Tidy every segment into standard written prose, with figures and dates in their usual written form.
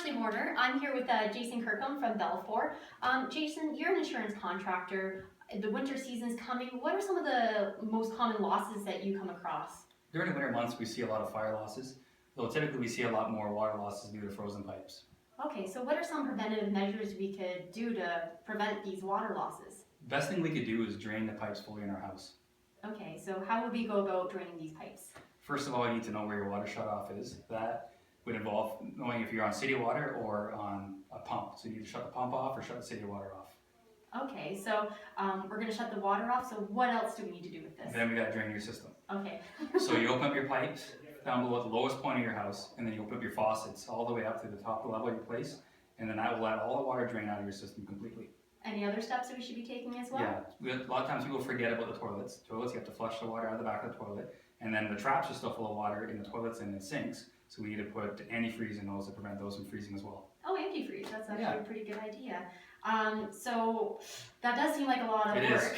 actually Warner. I'm here with Jason Kirkham from Belfor. Jason, you're an insurance contractor. The winter season's coming. What are some of the most common losses that you come across? During the winter months, we see a lot of fire losses, though typically we see a lot more water losses due to frozen pipes. Okay, so what are some preventative measures we could do to prevent these water losses? Best thing we could do is drain the pipes fully in our house. Okay, so how would we go about draining these pipes? First of all, you need to know where your water shutoff is. That would involve knowing if you're on city water or on a pump. So you either shut the pump off or shut the city water off. Okay, so we're going to shut the water off, so what else do we need to do with this? Then we got to drain your system. Okay. So you open up your pipes down below at the lowest point of your house, and then you open up your faucets all the way up to the top level of your place, and then that will let all the water drain out of your system completely. Any other steps that we should be taking as well? Yeah, a lot of times people forget about the toilets. Toilets, you have to flush the water out of the back of the toilet, and then the traps are still full of water in the toilets and in sinks, so we need to put antifreeze in those to prevent those from freezing as well. Oh, antifreeze, that's actually a pretty good idea. So that does seem like a lot of work.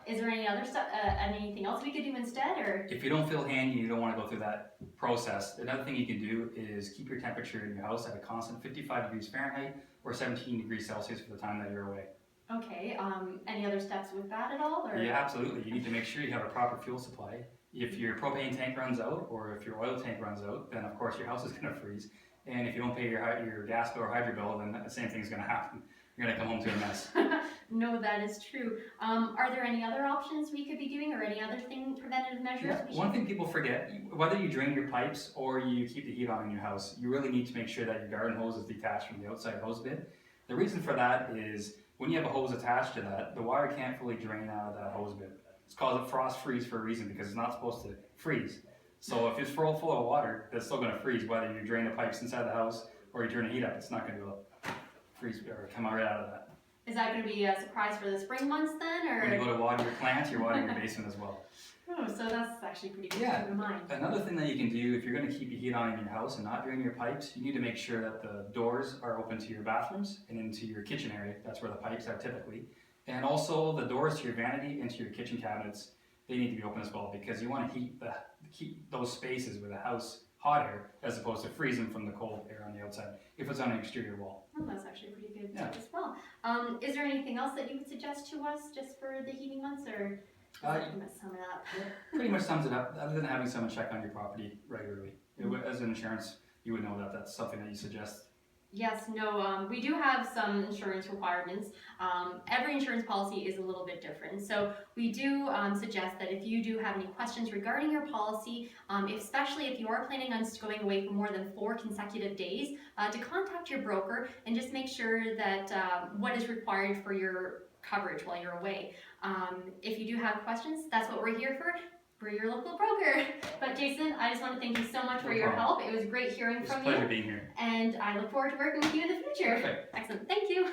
Is there any other stuff, anything else we could do instead, or? If you don't feel handy, you don't want to go through that process, another thing you can do is keep your temperature in your house at a constant 55 degrees Fahrenheit or 17 degrees Celsius for the time that you're away. Okay, any other steps with that at all? Or? Yeah, absolutely. You need to make sure you have a proper fuel supply. If your propane tank runs out or if your oil tank runs out, then of course your house is going to freeze. And if you don't pay your gas bill or hydro bill, then the same thing is going to happen. You're going to come home to a mess. No, that is true. Are there any other options we could be doing or any other preventative measures? Yeah. One thing people forget, whether you drain your pipes or you keep the heat on in your house, you really need to make sure that your garden hose is detached from the outside hose bit. The reason for that is when you have a hose attached to that, the water can't fully drain out of that hose bit. It's called a frost freeze for a reason because it's not supposed to freeze. So if it's full of water, that's still going to freeze whether you drain the pipes inside the house or you turn the heat up. It's not going to freeze or come right out of that. Is that going to be a surprise for the spring months then? Or? When you go to water your plants, you're watering your basement as well. Oh, so that's actually pretty good to keep in mind. Another thing that you can do if you're going to keep the heat on in your house and not drain your pipes, you need to make sure that the doors are open to your bathrooms and into your kitchen area. That's where the pipes are typically. And also the doors to your vanity and to your kitchen cabinets, they need to be open as well because you want to keep those spaces with the house hot air as opposed to freezing from the cold air on the outside if it's on an exterior wall. Oh, that's actually a pretty good tip as well. Is there anything else that you would suggest to us just for the heating months, or pretty much sum it up? Pretty much sums it up, other than having someone check on your property regularly. As an insurance, you would know that that's something that you suggest. Yes, no, we do have some insurance requirements. Every insurance policy is a little bit different. So we do suggest that if you do have any questions regarding your policy, especially if you are planning on going away for more than 4 consecutive days, to contact your broker and just make sure that what is required for your coverage while you're away. If you do have questions, that's what we're here for. We're your local broker. But Jason, I just want to thank you so much for your help. It was great hearing from you. It's a pleasure being here. And I look forward to working with you in the future. Perfect. Excellent. Thank you.